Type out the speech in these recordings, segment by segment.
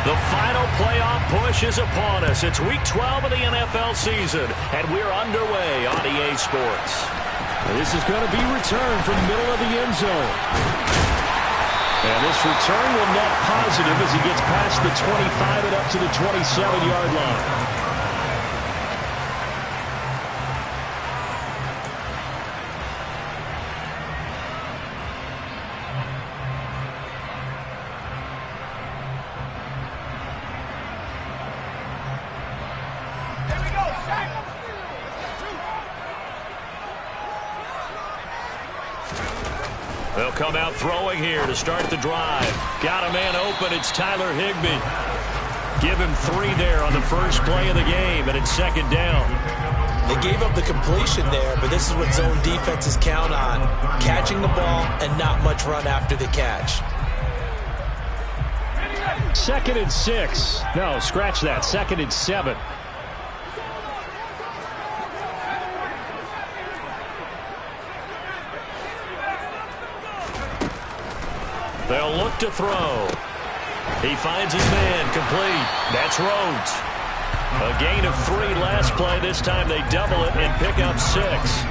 The final playoff push is upon us. It's Week 12 of the NFL season, and we're underway on EA Sports. This is going to be returned from the middle of the end zone. And this return will net positive as he gets past the 25 and up to the 27-yard line. They'll come out throwing here to start the drive. Got a man open. It's Tyler Higbee. Give him 3 there on the first play of the game, and it's second down. They gave up the completion there, but this is what zone defenses count on. Catching the ball and not much run after the catch. 2nd and 6. No, scratch that. 2nd and 7. They'll look to throw. He finds his man complete. That's Rhodes. A gain of 3 last play. This time they double it and pick up 6.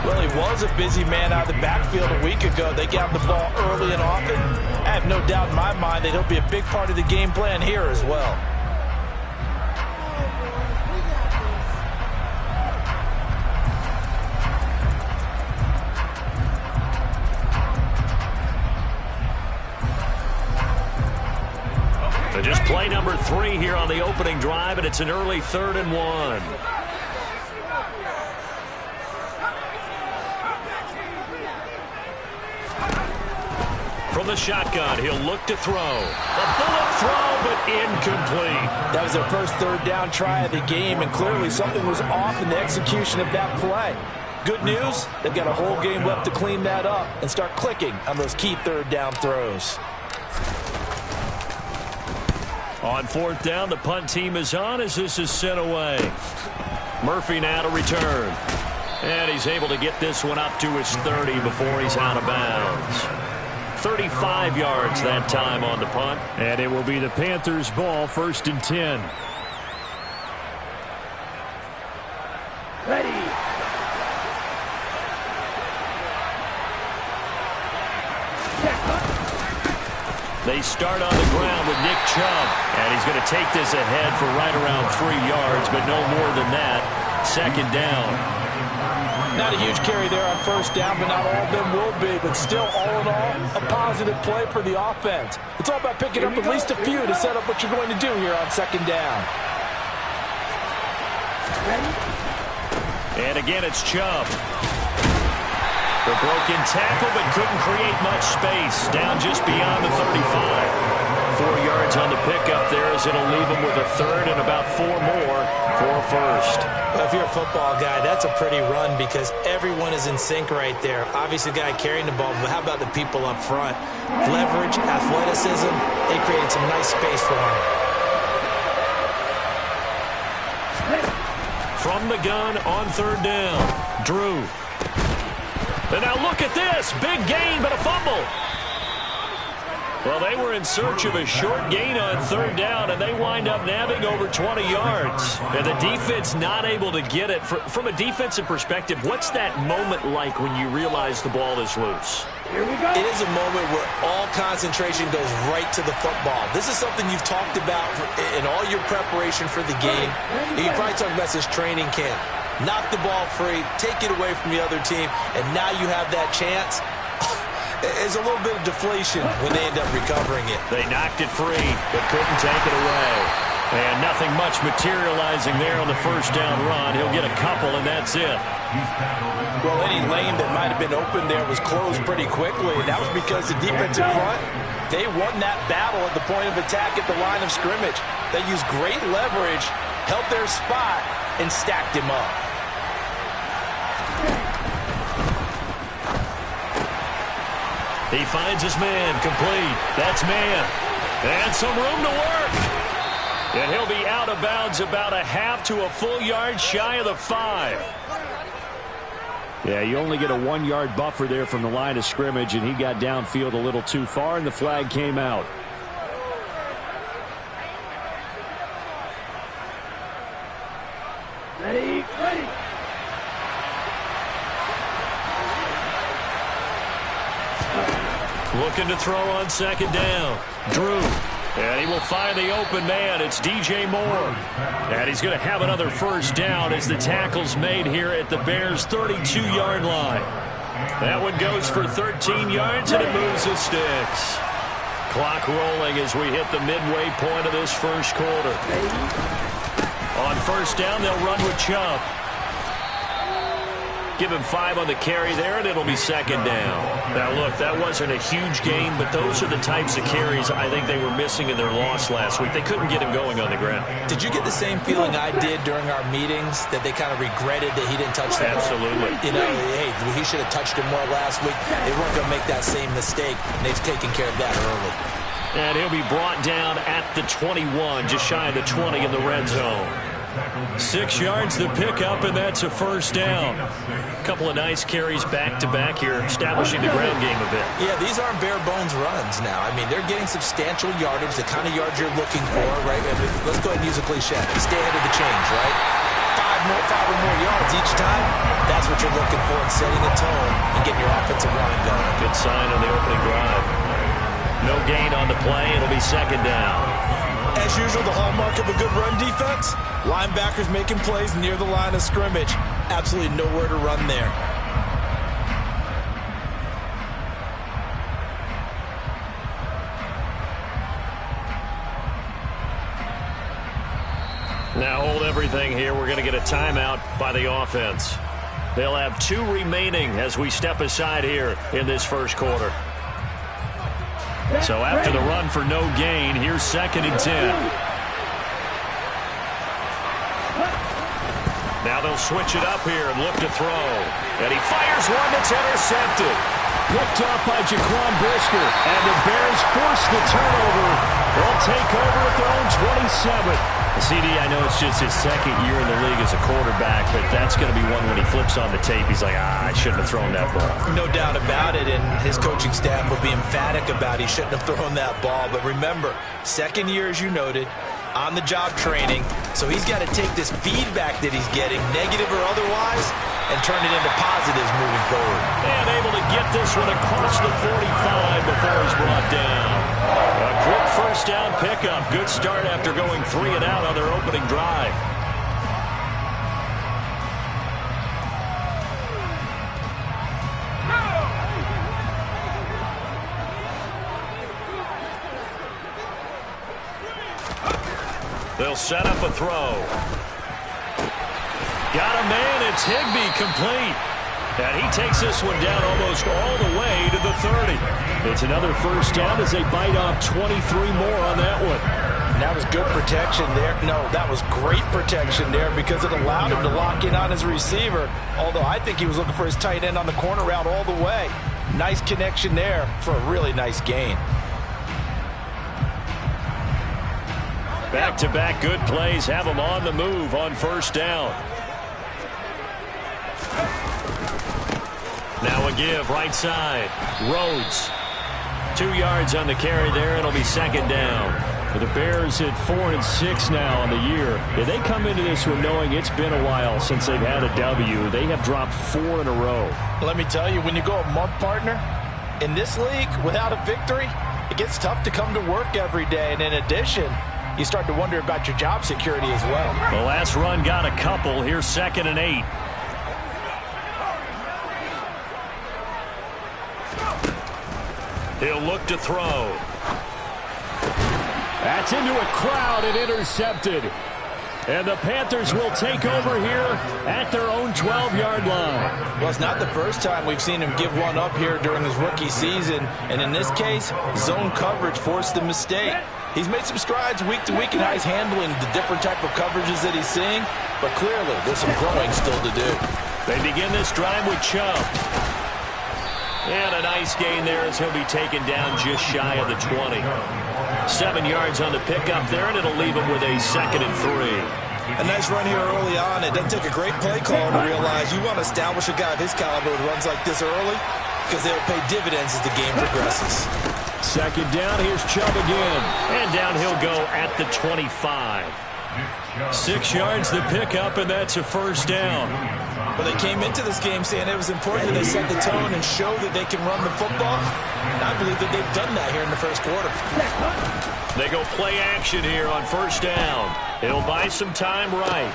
Well, he was a busy man out of the backfield a week ago. They got the ball early and often. I have no doubt in my mind that he'll be a big part of the game plan here as well. Just play number 3 here on the opening drive, and it's an early 3rd and 1. From the shotgun, he'll look to throw. A bullet throw, but incomplete. That was their first 3rd down try of the game, and clearly something was off in the execution of that play. Good news, they've got a whole game left to clean that up and start clicking on those key 3rd down throws. On 4th down, the punt team is on as this is sent away. Murphy now to return. And he's able to get this one up to his 30 before he's out of bounds. 35 yards that time on the punt. And it will be the Panthers' ball, 1st and 10. Ready. They start on the ground with Nick Chubb. And he's going to take this ahead for right around 3 yards, but no more than that. 2nd down. Not a huge carry there on 1st down, but not all of them will be. But still, all in all, a positive play for the offense. It's all about picking up at least a few to set up what you're going to do here on 2nd down. And again, it's Chubb. The broken tackle, but couldn't create much space. Down just beyond the 35. 4 yards on the pickup there as it'll leave him with a 3rd and about 4 more for a 1st. Well, if you're a football guy, that's a pretty run because everyone is in sync right there. Obviously, the guy carrying the ball, but how about the people up front? Leverage, athleticism, they created some nice space for him. From the gun on 3rd down, Drew. And now look at this. Big gain, but a fumble. Well, they were in search of a short gain on 3rd down, and they wind up nabbing over 20 yards. And the defense not able to get it. From a defensive perspective, what's that moment like when you realize the ball is loose? Here we go. It is a moment where all concentration goes right to the football. This is something you've talked about in all your preparation for the game. You probably talked about this training camp. Knock the ball free, take it away from the other team, and now you have that chance. There's a little bit of deflation when they end up recovering it. They knocked it free, but couldn't take it away. And nothing much materializing there on the 1st down run. He'll get a couple, and that's it. Well, any lane that might have been open there was closed pretty quickly, and that was because the defensive front, they won that battle at the point of attack at the line of scrimmage. They used great leverage, held their spot, and stacked him up. He finds his man complete. That's man. And some room to work. And he'll be out of bounds about a half to a full yard shy of the 5. Yeah, you only get a 1-yard buffer there from the line of scrimmage, and he got downfield a little too far, and the flag came out. Ready. Looking to throw on second down. Drew. And he will find the open man. It's DJ Moore. And he's going to have another first down as the tackle's made here at the Bears' 32-yard line. That one goes for 13 yards, and it moves the sticks. Clock rolling as we hit the midway point of this first quarter. On first down, they'll run with Chubb. Give him 5 on the carry there, and it'll be second down. Now, look, that wasn't a huge gain, but those are the types of carries I think they were missing in their loss last week. They couldn't get him going on the ground. Did you get the same feeling I did during our meetings, that they kind of regretted that he didn't touch the ball? Absolutely. You know, hey, he should have touched him more last week. They weren't going to make that same mistake, and they've taken care of that early. And he'll be brought down at the 21, just shy of the 20 in the red zone. 6 yards to pick up, and that's a first down. A couple of nice carries back-to-back here, establishing the ground game a bit. Yeah, these aren't bare-bones runs now. I mean, they're getting substantial yardage, the kind of yards you're looking for, right? I mean, let's go ahead and use a cliche. Stay ahead of the change, right? 5 or more yards each time. That's what you're looking for in setting a tone and getting your offensive line going. Good sign on the opening drive. No gain on the play. It'll be second down. As usual, the hallmark of a good run defense, linebackers making plays near the line of scrimmage. Absolutely nowhere to run there. Now hold everything here. We're going to get a timeout by the offense. They'll have 2 remaining as we step aside here in this first quarter. So after the run for no gain, here's second and 10. Now they'll switch it up here and look to throw. And he fires one that's intercepted. Picked off by Jaquan Brisker. And the Bears force the turnover. They'll take over at their own 27. CD, I know it's just his second year in the league as a quarterback, but that's going to be one when he flips on the tape. He's like, I shouldn't have thrown that ball. No doubt about it, and his coaching staff will be emphatic about he shouldn't have thrown that ball. But remember, second year, as you noted, on-the-job training, so he's got to take this feedback that he's getting, negative or otherwise, and turn it into positives moving forward. And able to get this one across the 45 before he's brought down. A quick first down pickup. Good start after going 3 and out on their opening drive. They'll set up a throw. Got a man. It's Higbee, complete. And he takes this one down almost all the way to the 30. It's another first down as they bite off 23 more on that one. And that was good protection there. No, that was great protection there because it allowed him to lock in on his receiver. Although I think he was looking for his tight end on the corner route all the way. Nice connection there for a really nice gain. Back-to-back good plays have him on the move on first down. Now a give, right side. Rhodes. 2 yards on the carry there. It'll be second down. For the Bears at 4-6 now on the year. If they come into this one knowing it's been a while since they've had a W, they have dropped 4 in a row. Let me tell you, when you go a month, partner, in this league without a victory, it gets tough to come to work every day. And in addition, you start to wonder about your job security as well. The last run got a couple. Here's second and 8. He'll look to throw. That's into a crowd and intercepted. And the Panthers will take over here at their own 12-yard line. Well, it's not the first time we've seen him give one up here during his rookie season. And in this case, zone coverage forced the mistake. He's made some strides week to week in how he's handling the different type of coverages that he's seeing. But clearly, there's some growing still to do. They begin this drive with Chubb. And a nice gain there as he'll be taken down just shy of the 20. 7 yards on the pickup there, and it'll leave him with a second and 3. A nice run here early on. It doesn't take a great play call to realize you want to establish a guy of his caliber who runs like this early because they'll pay dividends as the game progresses. Second down, here's Chubb again. And down he'll go at the 25. 6 yards the pickup, and that's a first down. Well, they came into this game saying it was important that they set the tone and show that they can run the football. And I believe that they've done that here in the first quarter. They go play action here on first down. He'll buy some time right.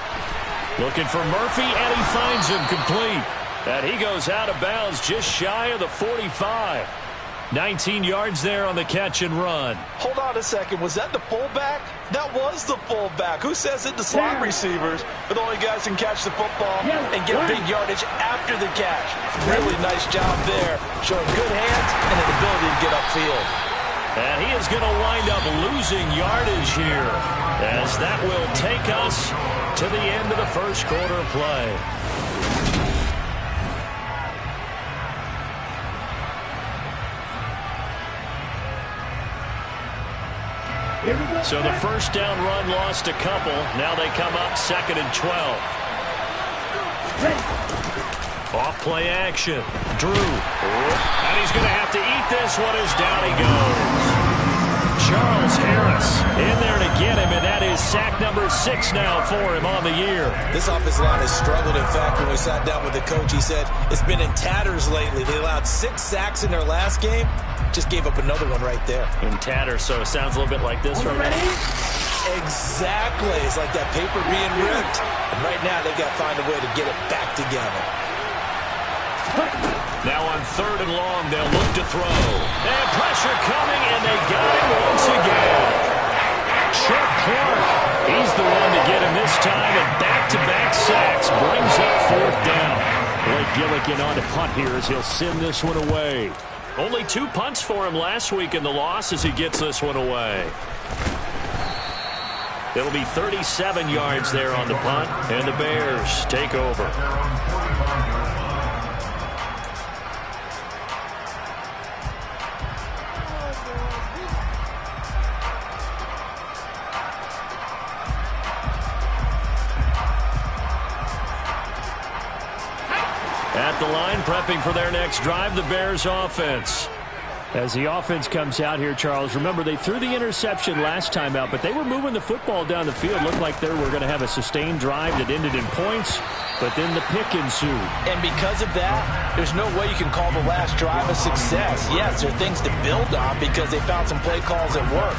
Looking for Murphy, and he finds him complete. And he goes out of bounds just shy of the 45. 19 yards there on the catch and run. Hold on a second. Was that the fullback? That was the fullback. Who says it? The slot receivers are the only guys who can catch the football and get big yardage after the catch. Really nice job there, showing good hands and an ability to get upfield. And he is going to wind up losing yardage here, as that will take us to the end of the first quarter play. So the first down run lost a couple. Now they come up 2nd and 12. Off play action. Drew. And he's going to have to eat this one as down he goes. Charles Harris in there to get him, and that is sack number 6 now for him on the year. This offensive line has struggled. In fact, when we sat down with the coach, he said it's been in tatters lately. They allowed 6 sacks in their last game. Just gave up another one right there. In tatters, so it sounds a little bit like this right now. Exactly. It's like that paper being ripped. And right now, they've got to find a way to get it back together. Now on 3rd and long, they'll look to throw. And pressure coming, and they got him once again. Chuck Clark, he's the one to get him this time, and back-to-back sacks brings up 4th down. Blake Gillikin on to punt here as he'll send this one away. Only 2 punts for him last week in the loss as he gets this one away. It'll be 37 yards there on the punt, and the Bears take over. At the line, prepping for their next drive, the Bears offense. As the offense comes out here, Charles, remember they threw the interception last time out, but they were moving the football down the field. Looked like they were going to have a sustained drive that ended in points, but then the pick ensued. And because of that, there's no way you can call the last drive a success. Yes, there are things to build on because they found some play calls that work.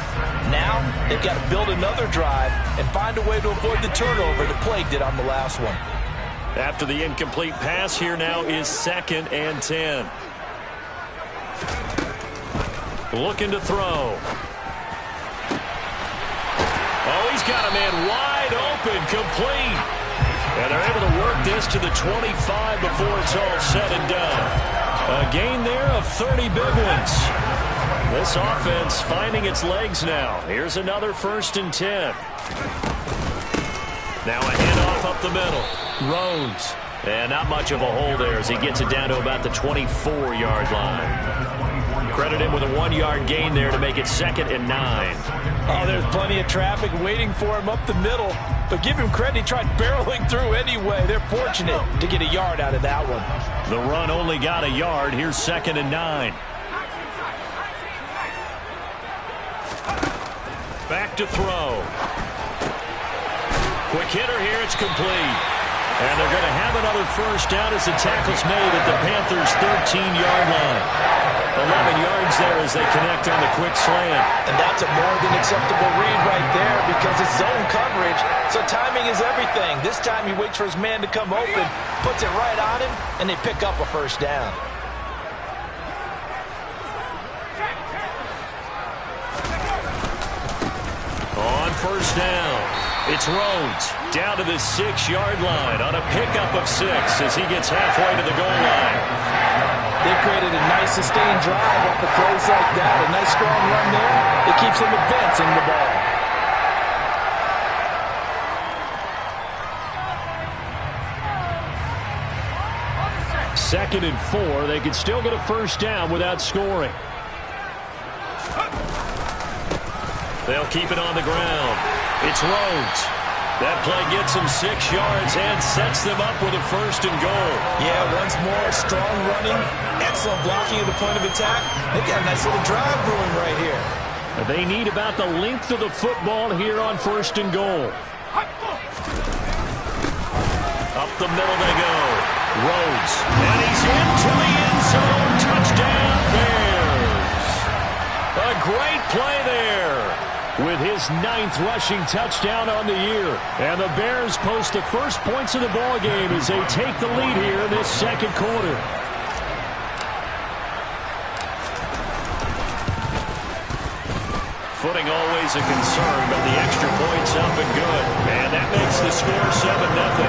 Now, they've got to build another drive and find a way to avoid the turnover that plagued it on the last one. After the incomplete pass, here now is 2nd and 10. Looking to throw. Oh, he's got a man wide open, complete. And they're able to work this to the 25 before it's all said and done. A gain there of 30 big ones. This offense finding its legs now. Here's another 1st and 10. Now a handoff up the middle. Rhodes. And not much of a hole there as he gets it down to about the 24-yard line. Credit him with a 1-yard gain there to make it 2nd and 9. Oh, there's plenty of traffic waiting for him up the middle. But give him credit, he tried barreling through anyway. They're fortunate to get a yard out of that one. The run only got a yard. Here's 2nd and 9. Back to throw. Quick hitter here, it's complete. And they're going to have another first down as the tackle's made at the Panthers' 13-yard line. 11 yards there as they connect on the quick slant. And that's a more than acceptable read right there because it's zone coverage, so timing is everything. This time he waits for his man to come open, puts it right on him, and they pick up a first down. On first down, it's Rhodes down to the 6-yard line on a pickup of 6 as he gets halfway to the goal line. They've created a nice sustained drive off of plays like that. A nice strong run there. It keeps them advancing the ball. Second and 4. They can still get a first down without scoring. They'll keep it on the ground. It's Rhodes. That play gets them 6 yards and sets them up with a 1st and goal. Yeah, once more, strong running, excellent blocking at the point of attack. They've got a nice little drive brewing right here. They need about the length of the football here on 1st and goal. Up the middle they go. Rhodes. And he's into the end zone. Touchdown, Bears. A great play there. With his 9th rushing touchdown on the year. And the Bears post the first points of the ball game as they take the lead here in this second quarter. Footing always a concern, but the extra point's up and good. And that makes the score 7-0.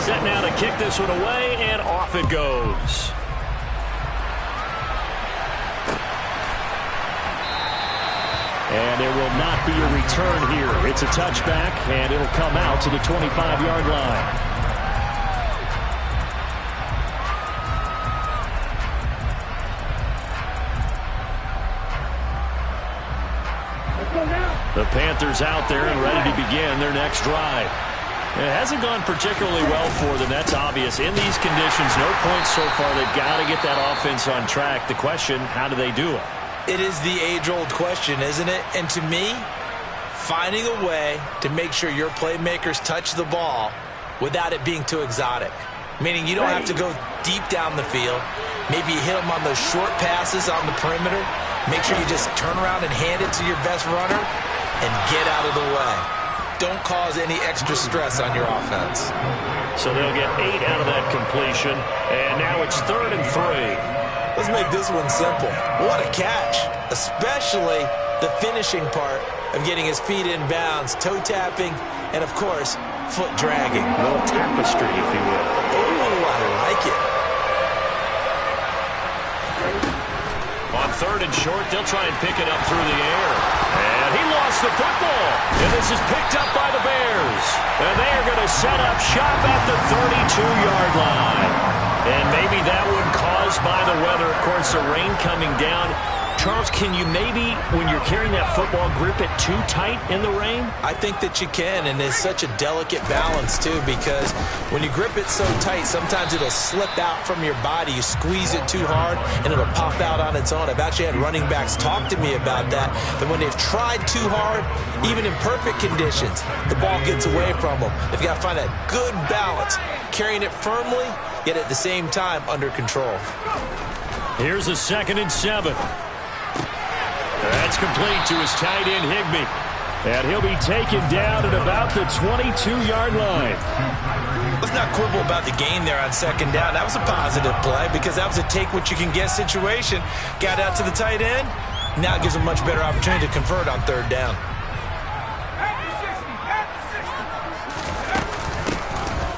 Set now to kick this one away, and off it goes. And there will not be a return here. It's a touchback, and it'll come out to the 25-yard line. The Panthers out there and ready to begin their next drive. It hasn't gone particularly well for them. That's obvious. In these conditions, no points so far. They've got to get that offense on track. The question, how do they do it? It is the age-old question, isn't it? And to me, finding a way to make sure your playmakers touch the ball without it being too exotic. Meaning you don't have to go deep down the field. Maybe you hit them on those short passes on the perimeter. Make sure you just turn around and hand it to your best runner and get out of the way. Don't cause any extra stress on your offense. So they'll get 8 out of that completion. And now it's 3rd and 3. Let's make this one simple. What a catch. Especially the finishing part of getting his feet in bounds, toe tapping, and of course, foot dragging. A little tapestry, if you will. Oh, I like it. On 3rd and short, they'll try and pick it up through the air. And he lost the football. And this is picked up by the Bears. And they are going to set up shop at the 32-yard line. And maybe that one caused by the weather. Of course, the rain coming down. Charles, can you maybe, when you're carrying that football, grip it too tight in the rain? I think that you can, and it's such a delicate balance, too, because when you grip it so tight, sometimes it'll slip out from your body. You squeeze it too hard, and it'll pop out on its own. I've actually had running backs talk to me about that when they've tried too hard, even in perfect conditions, the ball gets away from them. They've got to find that good balance, carrying it firmly, yet at the same time under control. Here's a 2nd and 7. That's complete to his tight end, Higbee. And he'll be taken down at about the 22-yard line. Let's not quibble about the gain there on 2nd down. That was a positive play because that was a take-what-you-can-get situation. Got out to the tight end. Now it gives him much better opportunity to convert on 3rd down.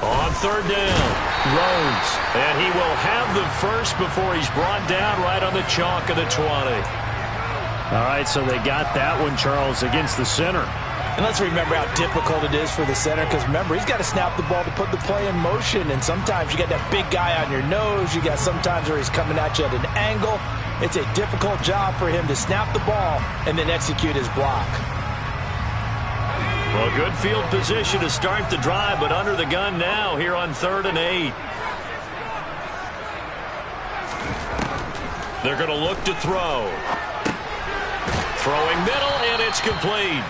On 3rd down, Rhodes. And he will have the first before he's brought down right on the chalk of the 20. All right, so they got that one, Charles, against the center. And let's remember how difficult it is for the center because, remember, he's got to snap the ball to put the play in motion. And sometimes you got that big guy on your nose. You got sometimes where he's coming at you at an angle. It's a difficult job for him to snap the ball and then execute his block. Well, good field position to start the drive, but under the gun now here on 3rd and 8. They're going to look to throw. Throwing middle, and it's complete.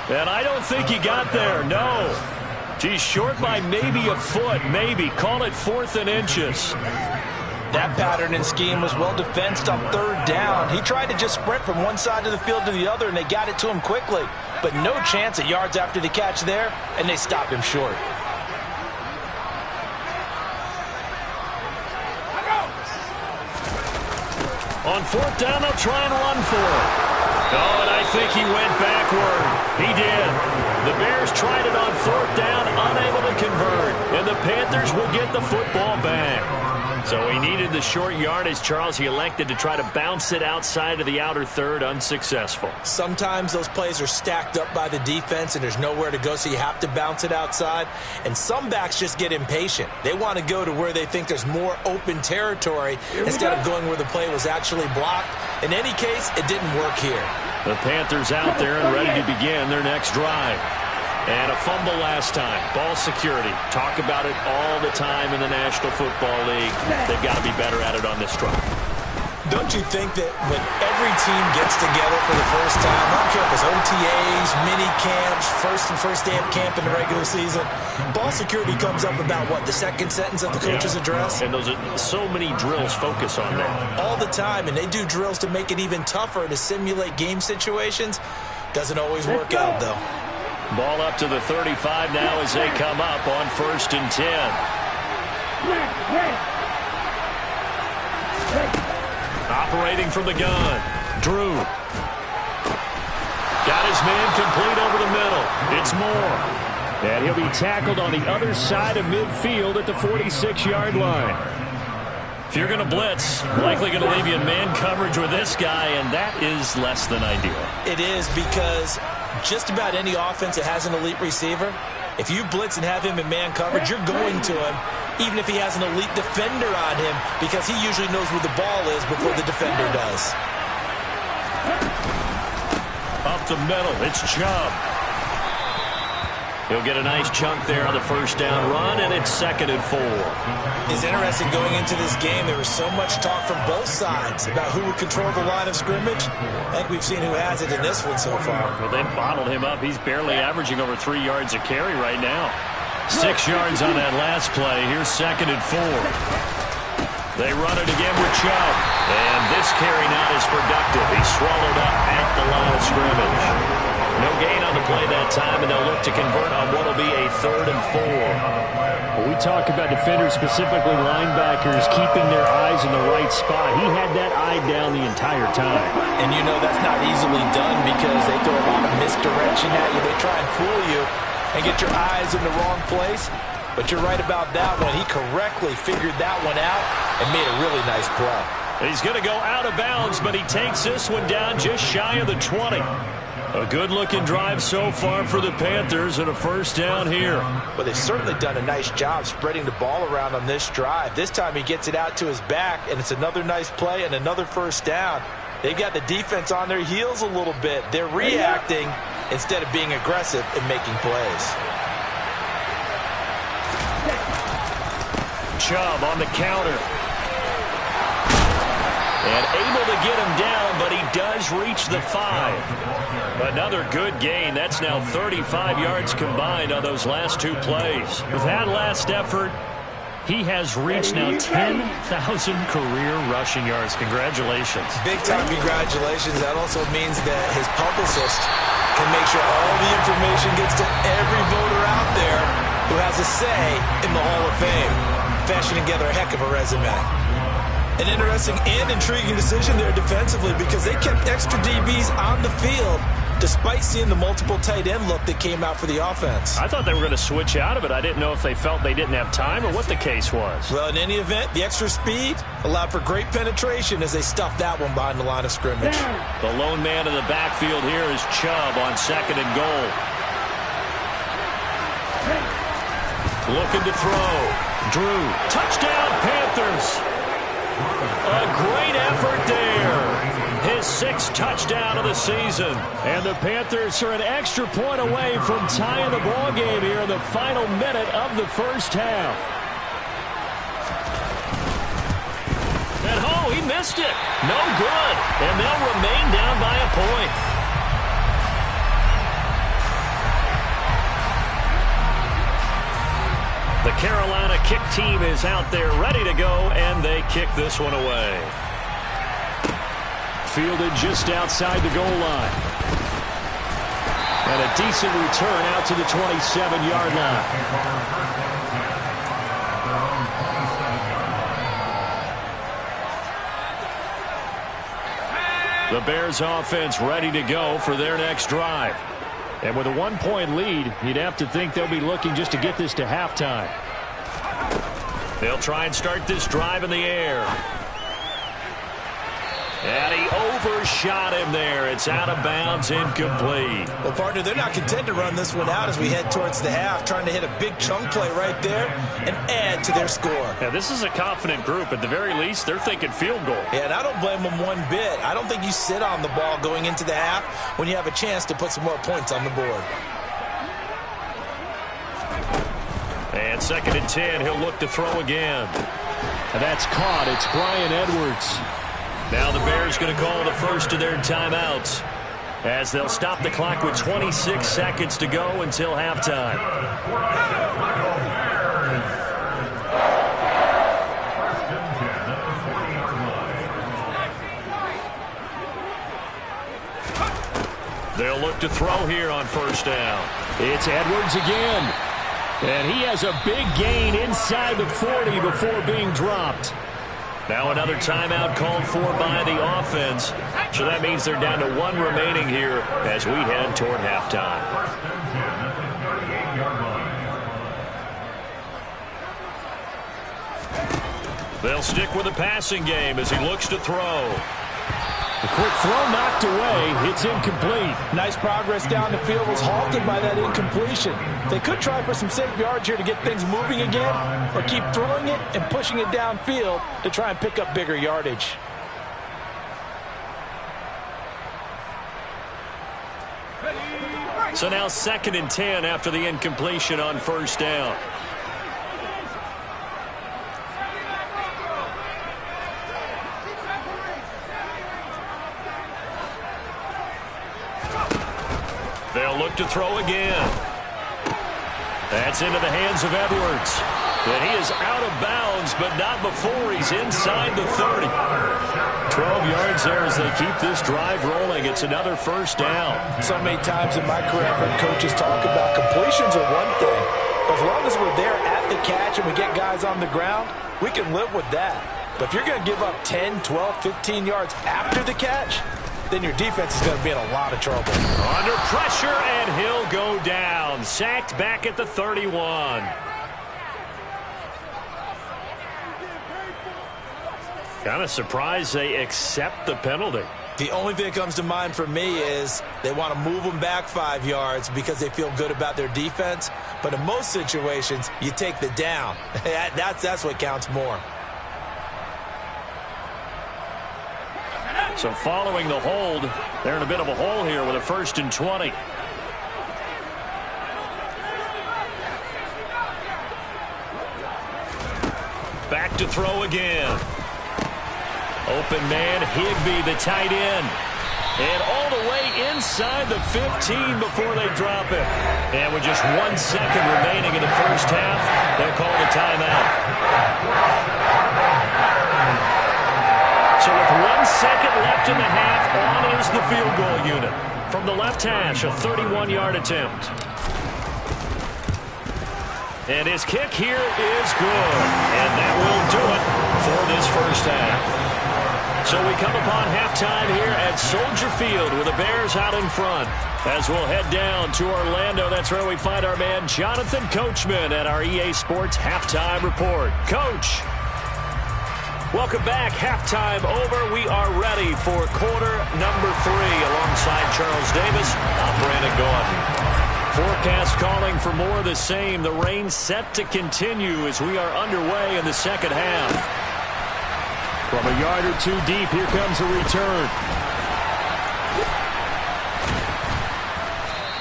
And I don't think he got there, no. He's short by maybe a foot, maybe. Call it 4th and inches. That pattern and scheme was well defensed on 3rd down. He tried to just sprint from one side of the field to the other, and they got it to him quickly. But no chance at yards after the catch there, and they stopped him short. On 4th down, they'll try and run for it. Oh, and I think he went backward. He did. The Bears tried it on 4th down, unable to convert. And the Panthers will get the football back. So he needed the short yardage, Charles. He elected to try to bounce it outside of the outer 3rd, unsuccessful. Sometimes those plays are stacked up by the defense and there's nowhere to go, so you have to bounce it outside. And some backs just get impatient. They want to go to where they think there's more open territory instead of going where the play was actually blocked. In any case, it didn't work here. The Panthers out there and ready to begin their next drive. And a fumble last time. Ball security. Talk about it all the time in the National Football League. They've got to be better at it on this drive. Don't you think that when every team gets together for the first time, I don't care if it's OTAs, mini camps, first day of camp in the regular season, ball security comes up about, what, the second sentence of the coach's address? And those are so many drills focus on that. All the time, and they do drills to make it even tougher to simulate game situations. Doesn't always work out, though. Ball up to the 35 now as they come up on 1st and 10. Operating from the gun. Drew. Got his man complete over the middle. It's Moore. And he'll be tackled on the other side of midfield at the 46-yard line. If you're going to blitz, likely going to leave you in man coverage with this guy, and that is less than ideal. It is, because just about any offense that has an elite receiver, if you blitz and have him in man coverage, you're going to him, even if he has an elite defender on him, because he usually knows where the ball is before the defender does. Up the middle, it's Chubb. He'll get a nice chunk there on the first down run, and it's 2nd and 4. It's interesting going into this game. There was so much talk from both sides about who would control the line of scrimmage. I think we've seen who has it in this one so far. Well, they bottled him up. He's barely averaging over 3 yards a carry right now. 6 yards on that last play. Here's 2nd and 4. They run it again with Chubb. And this carry not as productive. He's swallowed up at the line of scrimmage. No gain on the play that time, and they'll look to convert on what will be a 3rd and 4. Well, we talk about defenders, specifically linebackers, keeping their eyes in the right spot. He had that eye down the entire time. And you know that's not easily done because they throw a lot of misdirection at you. They try and fool you and get your eyes in the wrong place. But you're right about that one. He correctly figured that one out and made a really nice play. He's going to go out of bounds, but he takes this one down just shy of the 20. A good-looking drive so far for the Panthers and a first down here. Well, they've certainly done a nice job spreading the ball around on this drive. This time he gets it out to his back, and it's another nice play and another first down. They've got the defense on their heels a little bit. They're reacting instead of being aggressive and making plays. Chubb on the counter. And able to get him down, but he does reach the 5. Another good gain. That's now 35 yards combined on those last 2 plays. With that last effort, he has reached now 10,000 career rushing yards. Congratulations. Big-time congratulations. That also means that his publicist can make sure all the information gets to every voter out there who has a say in the Hall of Fame. Fashioning together a heck of a resume. An interesting and intriguing decision there defensively because they kept extra DBs on the field despite seeing the multiple tight end look that came out for the offense. I thought they were going to switch out of it. I didn't know if they felt they didn't have time or what the case was. Well, in any event, the extra speed allowed for great penetration as they stuffed that one behind the line of scrimmage. The lone man in the backfield here is Chubb on 2nd and goal. Looking to throw. Drew. Touchdown, Panthers. A great effort there. His 6th touchdown of the season. And the Panthers are an extra point away from tying the ball game here in the final minute of the first half. And oh, he missed it. No good. And they'll remain down by a point. The Carolina kick team is out there ready to go, and they kick this one away. Fielded just outside the goal line. And a decent return out to the 27-yard line. The Bears offense ready to go for their next drive. And with a 1-point lead, you'd have to think they'll be looking just to get this to halftime. They'll try and start this drive in the air. And he overshot him there. It's out of bounds, incomplete. Well, partner, they're not content to run this one out as we head towards the half, trying to hit a big chunk play right there and add to their score. Yeah, this is a confident group. At the very least, they're thinking field goal. Yeah, and I don't blame them one bit. I don't think you sit on the ball going into the half when you have a chance to put some more points on the board. And 2nd and 10, he'll look to throw again. And that's caught. It's Bryan Edwards. Now the Bears going to call the first of their timeouts, as they'll stop the clock with 26 seconds to go until halftime. They'll look to throw here on first down. It's Edwards again. And he has a big gain inside the 40 before being dropped. Now another timeout called for by the offense. So that means they're down to one remaining here as we head toward halftime. They'll stick with the passing game as he looks to throw. A quick throw knocked away. It's incomplete. Nice progress down the field was halted by that incompletion. They could try for some safe yards here to get things moving again, or keep throwing it and pushing it downfield to try and pick up bigger yardage. So now 2nd and 10 after the incompletion on first down. They'll look to throw again. That's into the hands of Edwards. And he is out of bounds, but not before he's inside the 30. 12 yards there as they keep this drive rolling. It's another first down. So many times in my career, I've heard coaches talk about completions are one thing. But as long as we're there at the catch and we get guys on the ground, we can live with that. But if you're going to give up 10, 12, 15 yards after the catch, then your defense is going to be in a lot of trouble. Under pressure, and he'll go down. Sacked back at the 31. Kind of surprised they accept the penalty. The only thing that comes to mind for me is they want to move them back 5 yards because they feel good about their defense. But in most situations, you take the down. That's what counts more. So following the hold, they're in a bit of a hole here with a 1st and 20. Back to throw again. Open man, Higbee, the tight end. And all the way inside the 15 before they drop it. And with just 1 second remaining in the first half, they'll call the timeout. So with 1 second left in the half, on is the field goal unit. From the left hash, a 31-yard attempt. And his kick here is good. And that will do it for this first half. So we come upon halftime here at Soldier Field with the Bears out in front. As we'll head down to Orlando, that's where we find our man Jonathan Coachman at our EA Sports Halftime Report. Coach, welcome back. Halftime over. We are ready for quarter number 3 alongside Charles Davis. I'm Brandon Gaudin. Forecast calling for more of the same. The rain set to continue as we are underway in the second half. From a yard or two deep, here comes a return.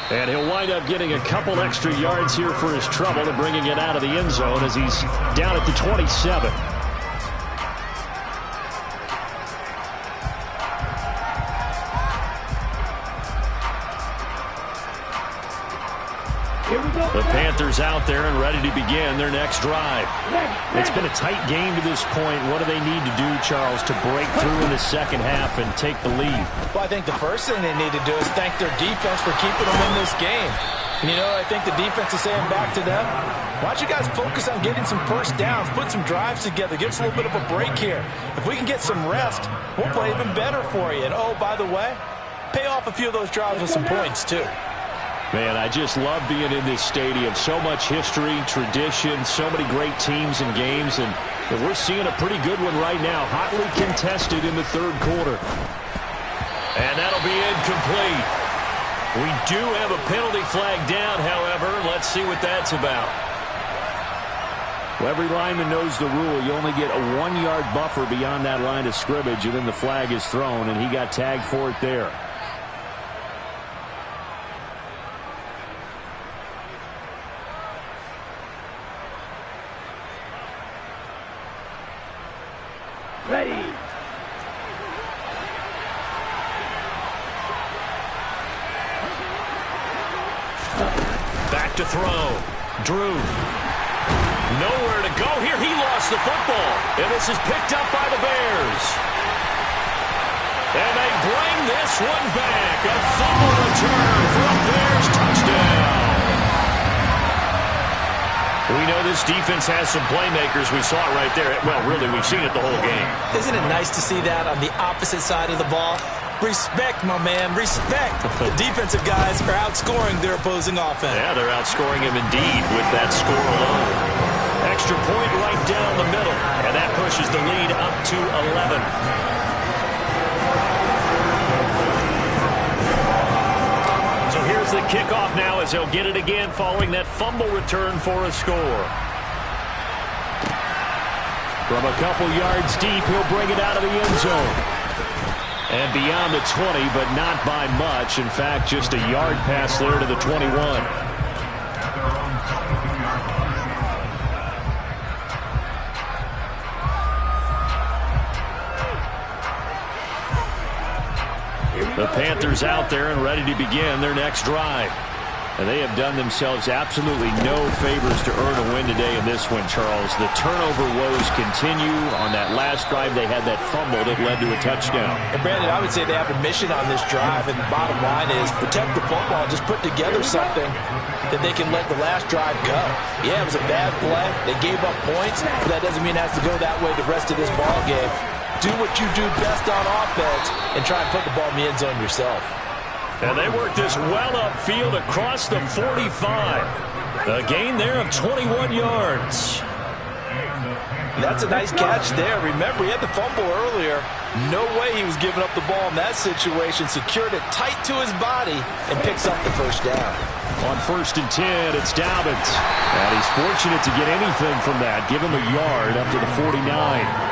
And he'll wind up getting a couple extra yards here for his trouble and bringing it out of the end zone as he's down at the 27. The Panthers out there and ready to begin their next drive. It's been a tight game to this point. What do they need to do, Charles, to break through in the second half and take the lead? Well, I think the first thing they need to do is thank their defense for keeping them in this game. And, you know, I think the defense is saying back to them, why don't you guys focus on getting some first downs, put some drives together, give us a little bit of a break here. If we can get some rest, we'll play even better for you. And, oh, by the way, pay off a few of those drives with some points, too. Man, I just love being in this stadium. So much history, tradition, so many great teams and games, and we're seeing a pretty good one right now, hotly contested in the third quarter. And that'll be incomplete. We do have a penalty flag down, however. Let's see what that's about. Well, every lineman knows the rule. You only get a 1-yard buffer beyond that line of scrimmage, and then the flag is thrown, and he got tagged for it there. to throw. Drew. Nowhere to go here. He lost the football. And this is picked up by the Bears. And they bring this one back. A fumble return for a Bears touchdown. We know this defense has some playmakers. We saw it right there. Well, really, we've seen it the whole game. Isn't it nice to see that on the opposite side of the ball? Respect, my man, respect. The defensive guys are outscoring their opposing offense. Yeah, they're outscoring him indeed with that score alone. Extra point right down the middle, and that pushes the lead up to 11. So here's the kickoff now as he'll get it again following that fumble return for a score. From a couple yards deep, he'll bring it out of the end zone. And beyond the 20, but not by much. In fact, just a yard pass there to the 21. The Panthers out there and ready to begin their next drive. And they have done themselves absolutely no favors to earn a win today in this one, Charles. The turnover woes continue. On that last drive, they had that fumble that led to a touchdown. And Brandon, I would say they have a mission on this drive, and the bottom line is protect the football, just put together something that they can let the last drive go. Yeah, it was a bad play. They gave up points, but that doesn't mean it has to go that way the rest of this ball game. Do what you do best on offense and try and put the ball in the end zone yourself. And they work this well upfield across the 45. A gain there of 21 yards. That's a nice catch there. Remember, he had the fumble earlier. No way he was giving up the ball in that situation. Secured it tight to his body and picks up the first down. On 1st and 10, it's Dobbins. And he's fortunate to get anything from that. Give him a yard up to the 49.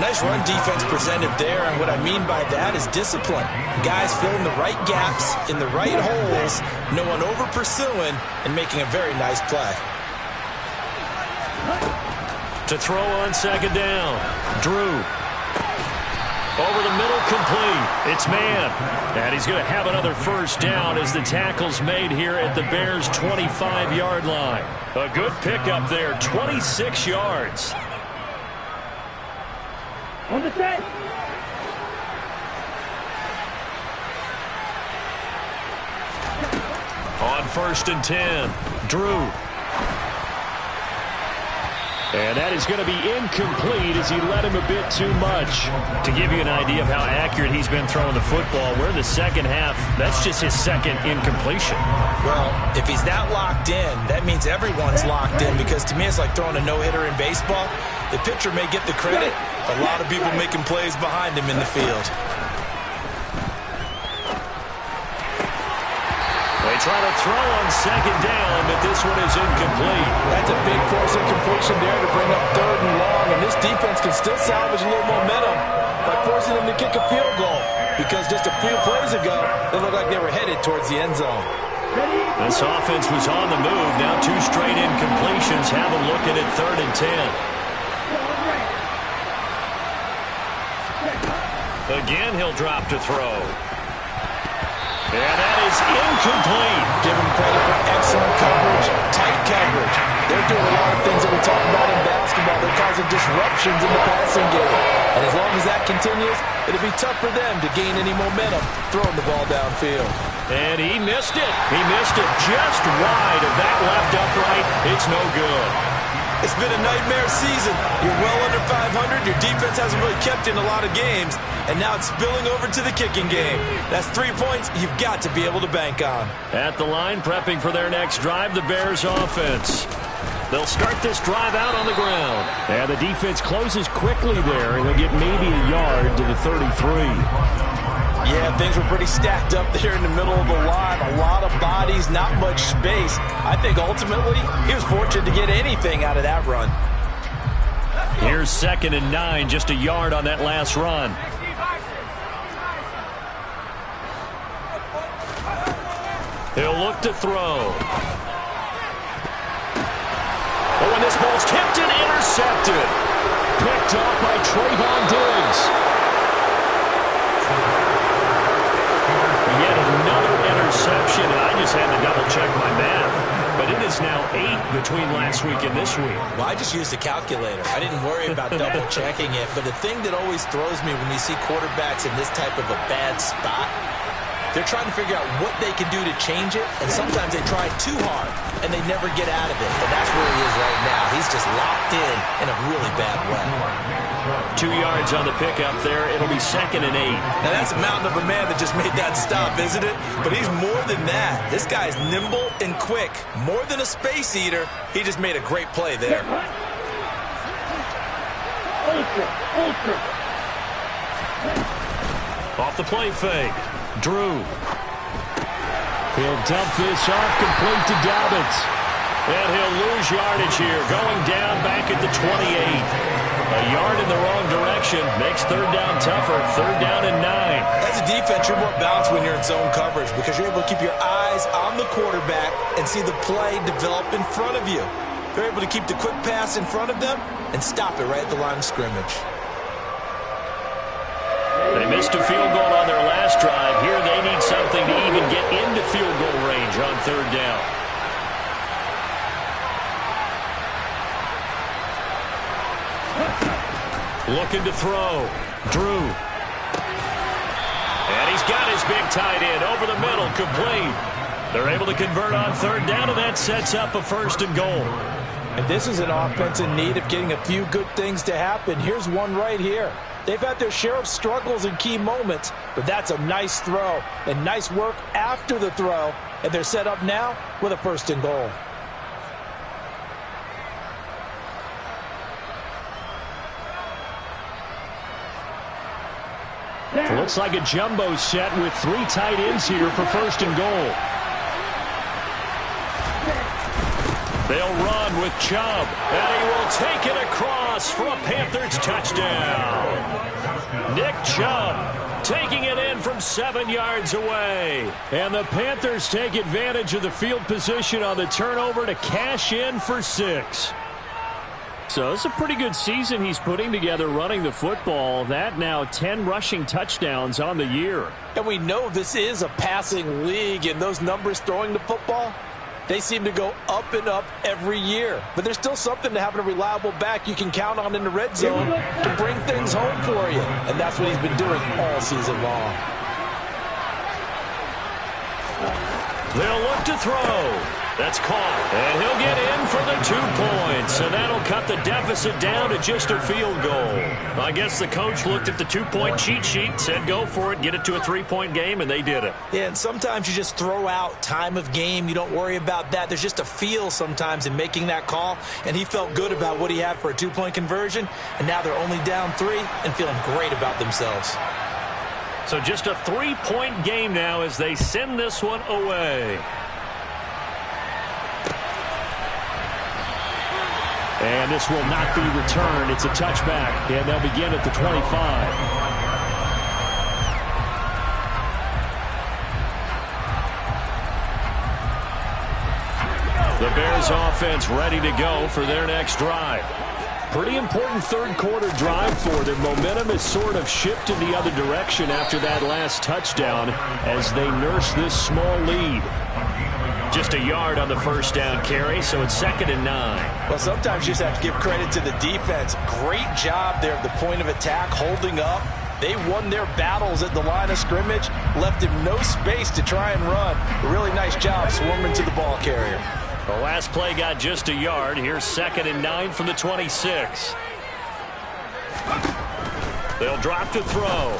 Nice run defense presented there, and what I mean by that is discipline. Guys filling the right gaps in the right holes, no one over-pursuing, and making a very nice play. To throw on 2nd down, Drew. Over the middle, complete. It's man. And he's going to have another first down as the tackle's made here at the Bears' 25-yard line. A good pickup there, 26 yards. On the set. On 1st and 10, Drew. And that is going to be incomplete as he led him a bit too much. To give you an idea of how accurate he's been throwing the football, we're in the second half. That's just his second incompletion. Well, if he's that locked in, that means everyone's locked in, because to me it's like throwing a no-hitter in baseball. The pitcher may get the credit. A lot of people making plays behind him in the field. They try to throw on 2nd down, but this one is incomplete. That's a big force incompletion there to bring up 3rd and long, and this defense can still salvage a little momentum by forcing them to kick a field goal, because just a few plays ago, they looked like they were headed towards the end zone. This offense was on the move. Now 2 straight incompletions have them looking at 3rd and 10. Again, he'll drop to throw. And that is incomplete. Give him credit for excellent coverage, tight coverage. They're doing a lot of things that we talk about in basketball. They're causing disruptions in the passing game. And as long as that continues, it'll be tough for them to gain any momentum throwing the ball downfield. And he missed it. He missed it just wide of that left upright. It's no good. It's been a nightmare season. You're well under 500. Your defense hasn't really kept in a lot of games. And now it's spilling over to the kicking game. That's 3 points you've got to be able to bank on. At the line, prepping for their next drive, the Bears offense. They'll start this drive out on the ground. And the defense closes quickly there, and they'll get maybe a yard to the 33. Yeah, things were pretty stacked up there in the middle of the line. A lot of bodies, not much space. I think ultimately he was fortunate to get anything out of that run. Here's 2nd and 9, just a yard on that last run. He'll look to throw. Oh, and this ball's tipped and intercepted. Picked off by Trayvon Diggs. Yet another interception, and I just had to double-check my math. between last week and this week? Well, I just used a calculator. I didn't worry about double-checking it. But the thing that always throws me when you see quarterbacks in this type of a bad spot, they're trying to figure out what they can do to change it, and sometimes they try too hard, and they never get out of it. And that's where he is right now. He's just locked in a really bad way. 2 yards on the pickup there. It'll be 2nd and 8. Now, that's a mountain of a man that just made that stop, isn't it? But he's more than that. This guy's nimble and quick. More than a space eater. He just made a great play there. Off the play fake. Drew. He'll dump this off complete to Dobbins. And he'll lose yardage here. Going down back at the 28. A yard in the wrong direction makes 3rd down tougher. 3rd down and 9. As a defense, you're more balanced when you're in zone coverage because you're able to keep your eyes on the quarterback and see the play develop in front of you. They're able to keep the quick pass in front of them and stop it right at the line of scrimmage. They missed a field goal on their last drive. Here they need something to even get into field goal range on 3rd down. Looking to throw. Drew. And he's got his big tight end over the middle, complete. They're able to convert on 3rd down, and that sets up a 1st and goal. And this is an offense in need of getting a few good things to happen. Here's one right here. They've had their share of struggles in key moments, but that's a nice throw and nice work after the throw, and they're set up now with a 1st and goal. Looks like a jumbo set with 3 tight ends here for 1st and goal. They'll run with Chubb, and he will take it across for a Panthers touchdown. Nick Chubb taking it in from 7 yards away. And the Panthers take advantage of the field position on the turnover to cash in for 6. So it's a pretty good season he's putting together running the football. That now 10 rushing touchdowns on the year. And we know this is a passing league, and those numbers throwing the football, they seem to go up and up every year. But there's still something to having a reliable back you can count on in the red zone to bring things home for you. And that's what he's been doing all season long. They'll look to throw. That's caught. And he'll get in for the 2 points. And that'll cut the deficit down to just a field goal. I guess the coach looked at the 2-point cheat sheet, said go for it, get it to a 3-point game, and they did it. Yeah, and sometimes you just throw out time of game. You don't worry about that. There's just a feel sometimes in making that call. And he felt good about what he had for a 2-point conversion. And now they're only down 3 and feeling great about themselves. So just a 3-point game now as they send this one away. And this will not be returned. It's a touchback, and they'll begin at the 25. The Bears offense ready to go for their next drive. Pretty important 3rd quarter drive for them. Momentum has sort of shifted the other direction after that last touchdown as they nurse this small lead. Just a yard on the 1st down carry, so it's 2nd and 9. Well, sometimes you just have to give credit to the defense. Great job there at the point of attack, holding up. They won their battles at the line of scrimmage, left him no space to try and run. A really nice job swarming to the ball carrier. The last play got just a yard. Here's 2nd and 9 from the 26. They'll drop to throw.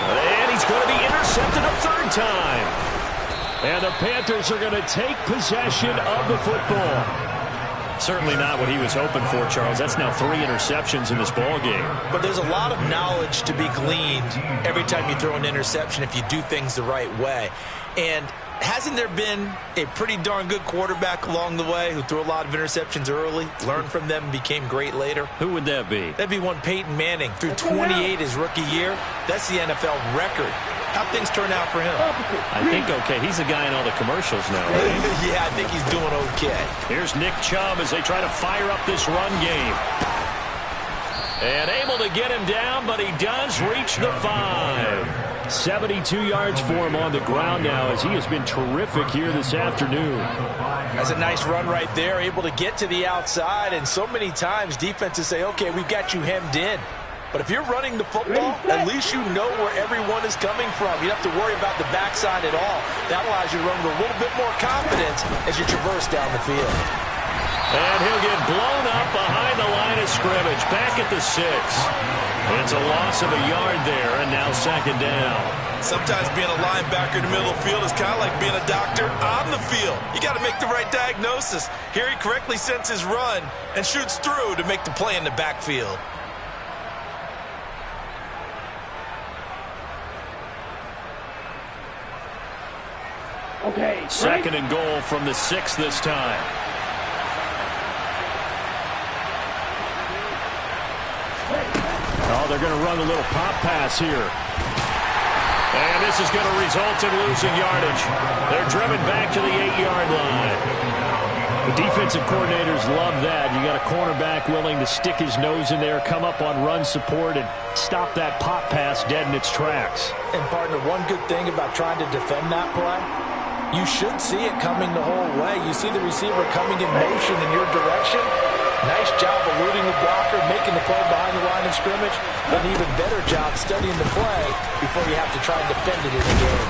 And he's going to be intercepted a 3rd time. And the Panthers are going to take possession of the football. Certainly not what he was hoping for, Charles. That's now 3 interceptions in this ball game. But there's a lot of knowledge to be gleaned every time you throw an interception if you do things the right way. And hasn't there been a pretty darn good quarterback along the way who threw a lot of interceptions early, learned from them, and became great later? Who would that be? That'd be one Peyton Manning. Threw 28 his rookie year. That's the NFL record. How'd things turn out for him? I think okay. He's the guy in all the commercials now, right? Yeah, I think he's doing okay. Here's Nick Chubb as they try to fire up this run game. And able to get him down, but he does reach the 5. 72 yards for him on the ground now as he has been terrific here this afternoon. That's a nice run right there, able to get to the outside. And so many times defenses say, okay, we've got you hemmed in. But if you're running the football, at least you know where everyone is coming from. You don't have to worry about the backside at all. That allows you to run with a little bit more confidence as you traverse down the field. And he'll get blown up behind the line of scrimmage, back at the 6. It's a loss of a yard there, and now second down. Sometimes being a linebacker in the middle of the field is kind of like being a doctor on the field. You got to make the right diagnosis. Here he correctly sends his run and shoots through to make the play in the backfield. Okay. Second and goal from the 6 this time. Oh, they're going to run a little pop pass here. And this is going to result in losing yardage. They're driven back to the 8-yard line. The defensive coordinators love that. You got a cornerback willing to stick his nose in there, come up on run support, and stop that pop pass dead in its tracks. And, partner, one good thing about trying to defend that play, you should see it coming the whole way. You see the receiver coming in motion in your direction. Nice job eluding the blocker, making the play behind the line of scrimmage. An even better job studying the play before you have to try and defend it in the game.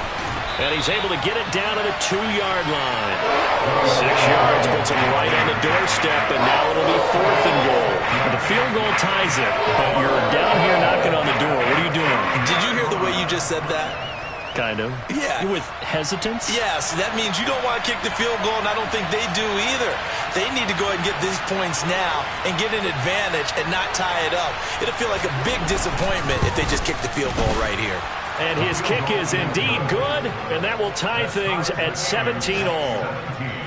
And he's able to get it down to the 2-yard line. 6 yards puts him right on the doorstep, and now it'll be 4th and goal. And the field goal ties it, but you're down here knocking on the door. What are you doing? Did you hear the way you just said that? Kind of. Yeah. With hesitance? Yes, that means you don't want to kick the field goal, and I don't think they do either. They need to go ahead and get these points now and get an advantage and not tie it up. It'll feel like a big disappointment if they just kick the field goal right here. And his kick is indeed good, and that will tie things at 17 all.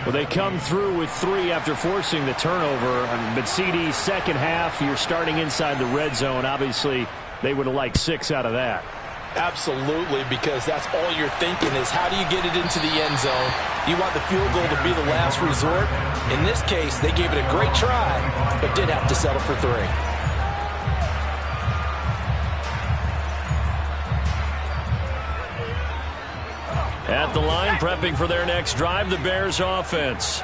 Well, they come through with 3 after forcing the turnover. But CD, second half, you're starting inside the red zone. Obviously, they would have liked 6 out of that. Absolutely, because that's all you're thinking is how do you get it into the end zone? You want the field goal to be the last resort. In this case, they gave it a great try, but did have to settle for 3. At the line, prepping for their next drive, the Bears offense.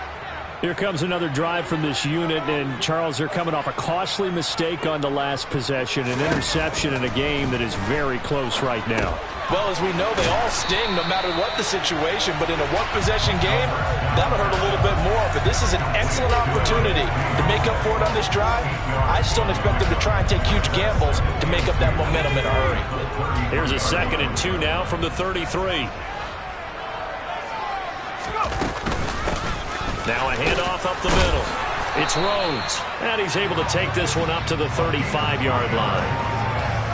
Here comes another drive from this unit, and Charles, they're coming off a costly mistake on the last possession, an interception in a game that is very close right now. Well, as we know, they all sting no matter what the situation, but in a one-possession game, that'll hurt a little bit more. But this is an excellent opportunity to make up for it on this drive. I just don't expect them to try and take huge gambles to make up that momentum in a hurry. Here's a 2nd and 2 now from the 33. Now a handoff up the middle. It's Rhodes. And he's able to take this one up to the 35-yard line.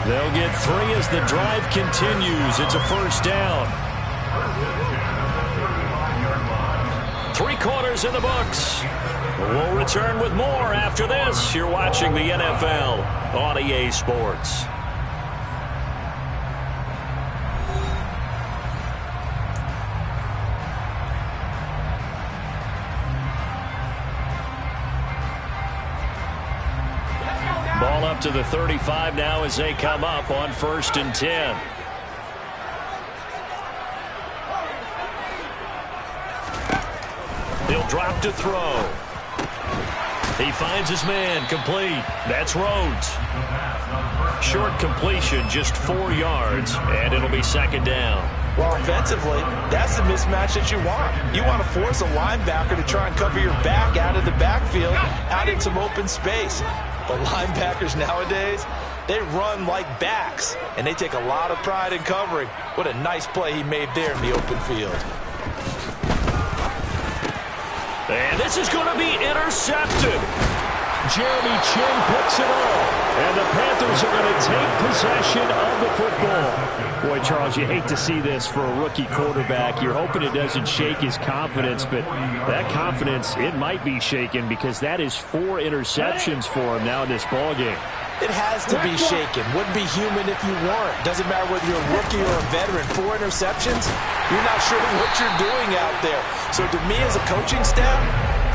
They'll get 3 as the drive continues. It's a 1st down. 3 quarters in the books. We'll return with more after this. You're watching the NFL on EA Sports. Ball up to the 35 now as they come up on 1st and 10. He'll drop to throw. He finds his man, complete. That's Rhodes. Short completion, just 4 yards, and it'll be 2nd down. Well, offensively, that's the mismatch that you want. You want to force a linebacker to try and cover your back out of the backfield, out in some open space. But linebackers nowadays, they run like backs, and they take a lot of pride in covering. What a nice play he made there in the open field. And this is going to be intercepted. Jeremy Chin picks it up. And the Panthers are going to take possession of the football. Boy, Charles, you hate to see this for a rookie quarterback. You're hoping it doesn't shake his confidence, but that confidence, it might be shaken because that is 4 interceptions for him now in this ballgame. It has to be shaken. Wouldn't be human if you weren't. Doesn't matter whether you're a rookie or a veteran. 4 interceptions, you're not sure what you're doing out there. So to me as a coaching staff,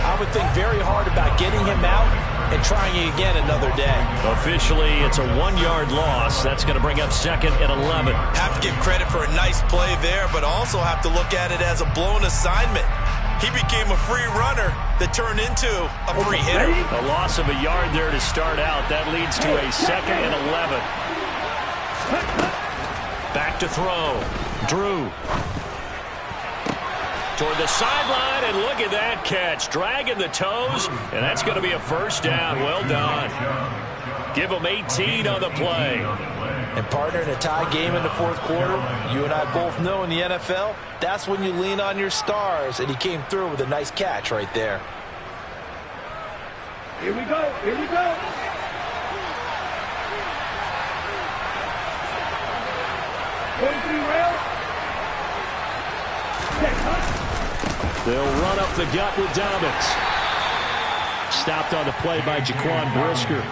I would think very hard about getting him out and trying it again another day. Officially, it's a 1-yard loss. That's going to bring up 2nd and 11. Have to give credit for a nice play there, but also have to look at it as a blown assignment. He became a free runner that turned into a free hitter. A loss of a yard there to start out. That leads to a 2nd and 11. Back to throw. Drew. Toward the sideline, and look at that catch. Dragging the toes, and that's going to be a first down. Well done. Give them 18 on the play. And partner, in a tie game in the fourth quarter, you and I both know in the NFL, that's when you lean on your stars, and he came through with a nice catch right there. Here we go. Here we go. They'll run up the gut with Dobbins. Stopped on the play by Jaquan Brisker.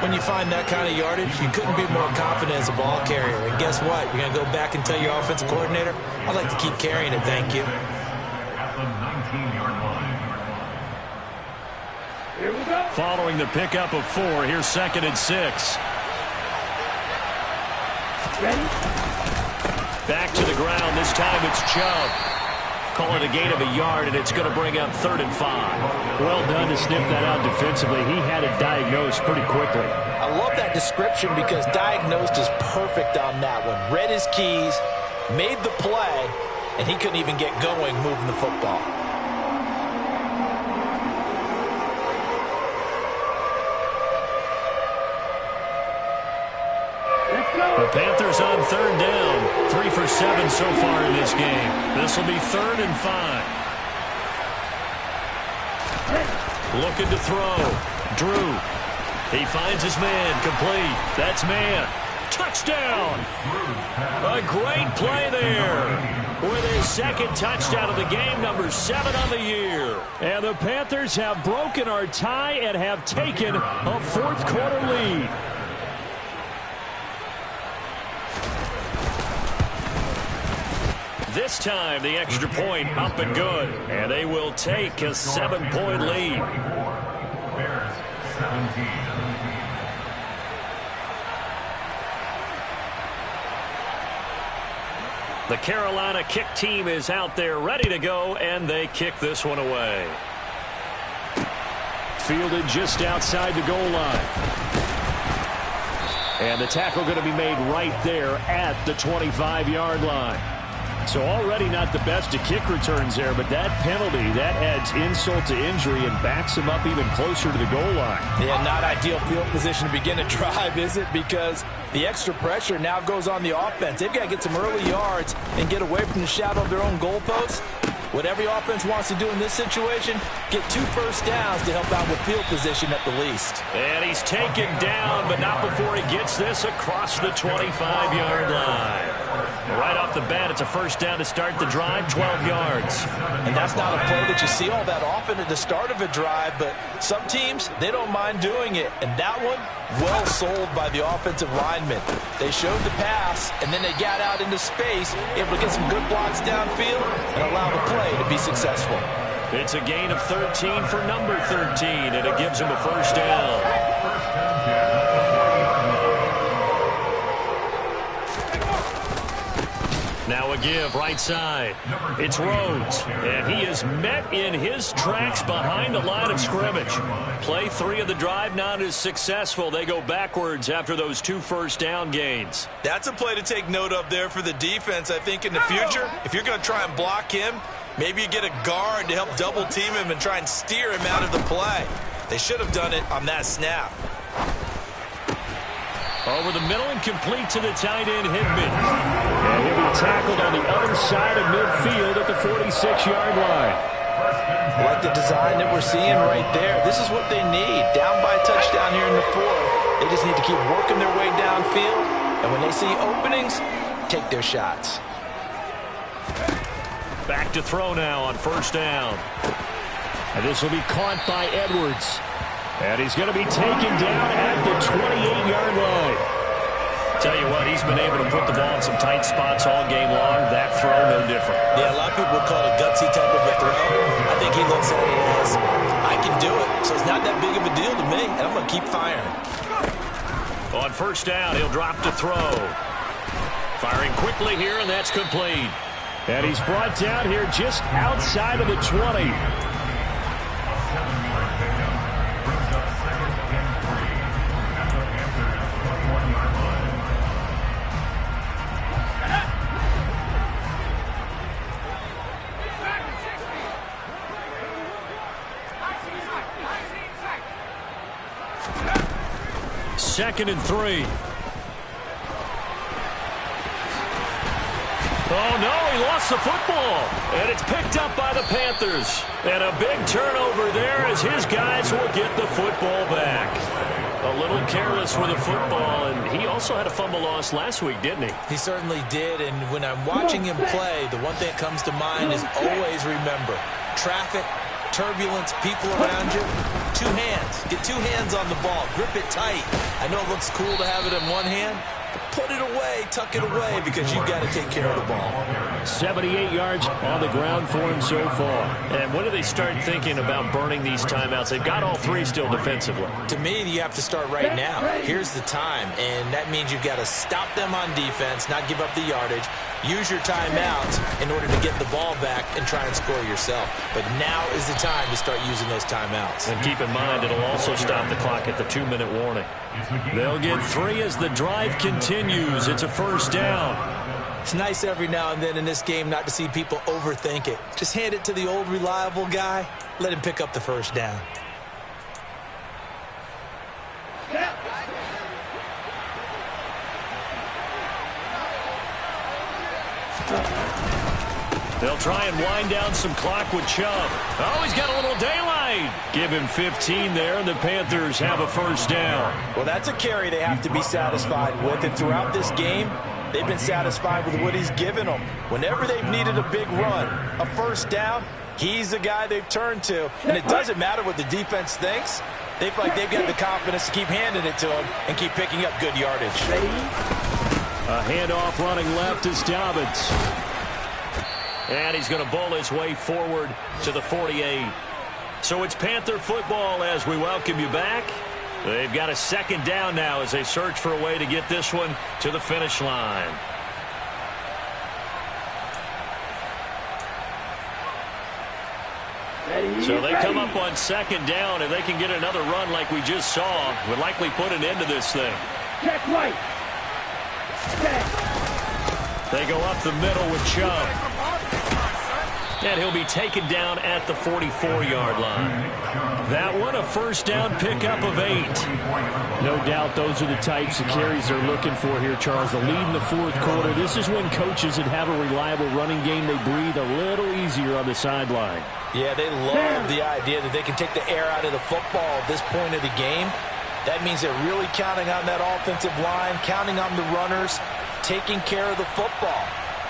When you find that kind of yardage, you couldn't be more confident as a ball carrier. And guess what? You're going to go back and tell your offensive coordinator, I'd like to keep carrying it, thank you. Following the pickup of 4, here's 2nd and 6. Back to the ground. This time it's Chubb. Call it a gain of a yard, and it's going to bring up 3rd and 5. Well done to sniff that out defensively. He had it diagnosed pretty quickly. I love that description because diagnosed is perfect on that one. Read his keys, made the play, and he couldn't even get going moving the football. The Panthers on 3rd down. 3 for 7 so far in this game. This will be 3rd and 5. Looking to throw. Drew. He finds his man. Complete. That's man. Touchdown. A great play there. With his 2nd touchdown of the game, number 7 on the year. And the Panthers have broken our tie and have taken a 4th quarter lead. This time, the extra point up and good. And they will take a 7-point lead. Bears 17. The Carolina kick team is out there ready to go, and they kick this one away. Fielded just outside the goal line. And the tackle going to be made right there at the 25-yard line. So already not the best of kick returns there, but that penalty, that adds insult to injury and backs him up even closer to the goal line. Yeah, not ideal field position to begin a drive, is it? Because the extra pressure now goes on the offense. They've got to get some early yards and get away from the shadow of their own goalposts. What every offense wants to do in this situation, get 2 first downs to help out with field position at the least. And he's taken down, but not before he gets this across the 25-yard line. Right off the bat, it's a first down to start the drive, 12 yards. And that's not a play that you see all that often at the start of a drive, but some teams, they don't mind doing it. And that one, well sold by the offensive linemen. They showed the pass, and then they got out into space, able to get some good blocks downfield and allow the play to be successful. It's a gain of 13 for number 13, and it gives him a first down. Now a give right side. It's Rhodes, and he is met in his tracks behind the line of scrimmage. Play 3 of the drive not as successful. They go backwards after those 2 first down gains. That's a play to take note of there for the defense. I think in the future, if you're going to try and block him, maybe you get a guard to help double team him and try and steer him out of the play. They should have done it on that snap. Over the middle and complete to the tight end, Hidman. And he'll be tackled on the other side of midfield at the 46-yard line. I like the design that we're seeing right there. This is what they need. Down by a touchdown here in the 4th. They just need to keep working their way downfield. And when they see openings, take their shots. Back to throw now on first down. And this will be caught by Edwards. And he's going to be taken down at the 28-yard line. Tell you what, he's been able to put the ball in some tight spots all game long. That throw, no different. Yeah, a lot of people would call it a gutsy type of a throw. I think he looks at it as not that big of a deal to me, and I'm going to keep firing. On first down, he'll drop to throw. Firing quickly here, and that's complete. And he's brought down here just outside of the 20. Second and 3. Oh, no, he lost the football. And it's picked up by the Panthers. And a big turnover there as his guys will get the football back. A little careless with the football, and he also had a fumble loss last week, didn't he? He certainly did, and when I'm watching him play, the one thing that comes to mind is always remember, traffic, turbulence, people around you, 2 hands. Get 2 hands on the ball. Grip it tight. I know it looks cool to have it in one hand, but put it away, tuck it away, because you've got to take care of the ball. 78 yards on the ground for him so far. And when do they start thinking about burning these timeouts? They've got all 3 still defensively. To me, you have to start right now. Here's the time, and that means you've got to stop them on defense, not give up the yardage, use your timeouts in order to get the ball back and try and score yourself. But now is the time to start using those timeouts. And keep in mind, it'll also stop the clock at the 2-minute warning. They'll get 3 as the drive continues. It's a first down. It's nice every now and then in this game not to see people overthink it. Just hand it to the old reliable guy. Let him pick up the first down. They'll try and wind down some clock with Chubb. Oh, he's got a little daylight. Give him 15 there, and the Panthers have a first down. Well, that's a carry they have to be satisfied with, and throughout this game, they've been satisfied with what he's given them. Whenever they've needed a big run, a first down, he's the guy they've turned to. And it doesn't matter what the defense thinks. They feel like they've got the confidence to keep handing it to him and keep picking up good yardage. A handoff running left is Dobbins. And he's going to bowl his way forward to the 48. So it's Panther football as we welcome you back. They've got a second down now as they search for a way to get this one to the finish line. So they come up on second down, and they can get another run like we just saw. Would likely put an end to this thing. Check right. They go up the middle with Chubb. And he'll be taken down at the 44-yard line. That one, a first down pickup of 8. No doubt those are the types of carries they're looking for here, Charles. The lead in the fourth quarter. This is when coaches that have a reliable running game, they breathe a little easier on the sideline. Yeah, they love the idea that they can take the air out of the football at this point of the game. That means they're really counting on that offensive line, counting on the runners, taking care of the football.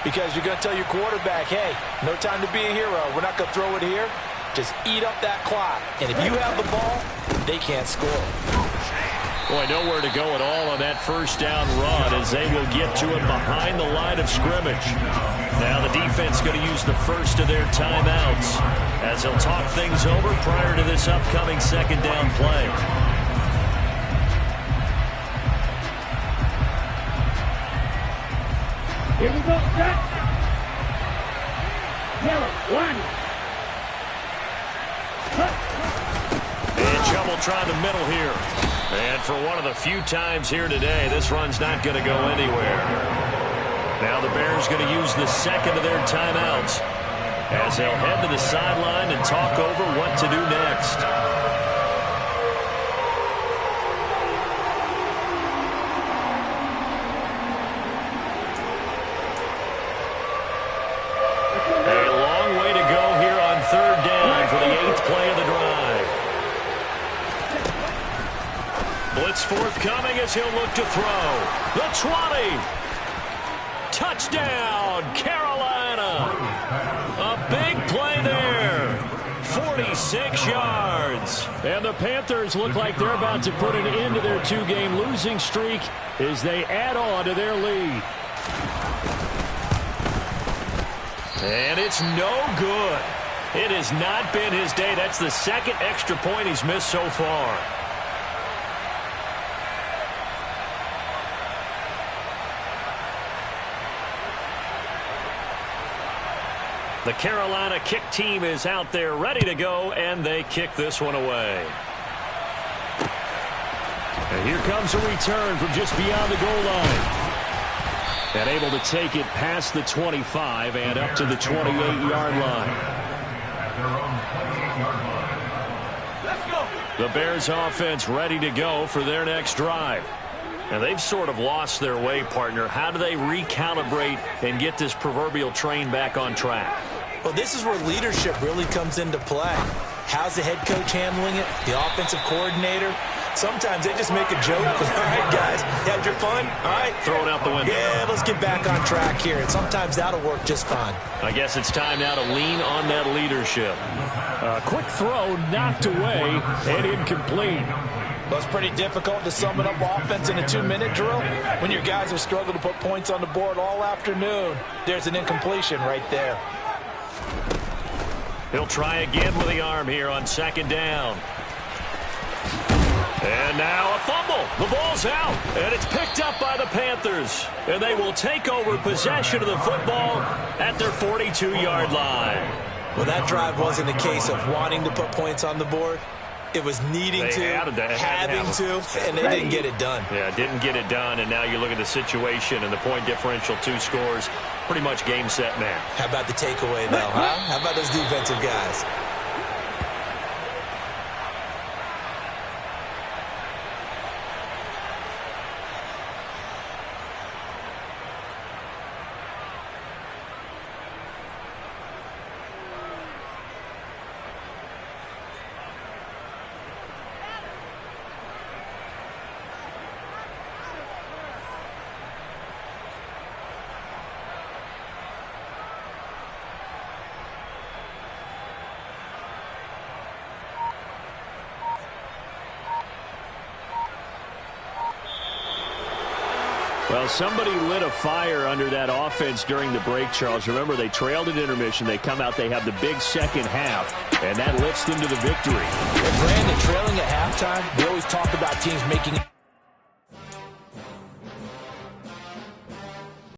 Because you're going to tell your quarterback, hey, no time to be a hero. We're not going to throw it here. Just eat up that clock. And if you have the ball, they can't score. Boy, nowhere to go at all on that first down run as they will get to it behind the line of scrimmage. Now the defense going to use the first of their timeouts as they'll talk things over prior to this upcoming second down play. Here we go, set. Taylor, 1. And Chubb will try the middle here. And for one of the few times here today, this run's not going to go anywhere. Now the Bears going to use the second of their timeouts as they'll head to the sideline and talk over what to do next. Blitz forthcoming as he'll look to throw. The 20. Touchdown, Carolina. A big play there. 46 yards. And the Panthers look like they're about to put an end to their 2-game losing streak as they add on to their lead. And it's no good. It has not been his day. That's the second extra point he's missed so far. The Carolina kick team is out there ready to go, and they kick this one away. And here comes a return from just beyond the goal line. And able to take it past the 25 and up to the 28-yard line. The Bears offense ready to go for their next drive. And they've sort of lost their way, partner. How do they recalibrate and get this proverbial train back on track? Well, this is where leadership really comes into play. How's the head coach handling it? The offensive coordinator? Sometimes they just make a joke. All right, guys, had your fun? All right. Throw it out the window. Yeah, let's get back on track here. And sometimes that'll work just fine. I guess it's time now to lean on that leadership. A quick throw knocked away and incomplete. Well, it's pretty difficult to sum it up offense in a 2-minute drill when your guys have struggled to put points on the board all afternoon. There's an incompletion right there. He'll try again with the arm here on second down. And now a fumble. The ball's out, and it's picked up by the Panthers. And they will take over possession of the football at their 42-yard line. Well, that drive wasn't a case of wanting to put points on the board. It was needing to, having to, and they didn't get it done. Yeah, didn't get it done, and now you look at the situation and the point differential, 2 scores, pretty much game, set, man. How about the takeaway, though, huh? How about those defensive guys? Well, somebody lit a fire under that offense during the break, Charles. Remember, they trailed at intermission. They come out, they have the big second half, and that lifts them to the victory. And Brandon, trailing at halftime, we always talk about teams making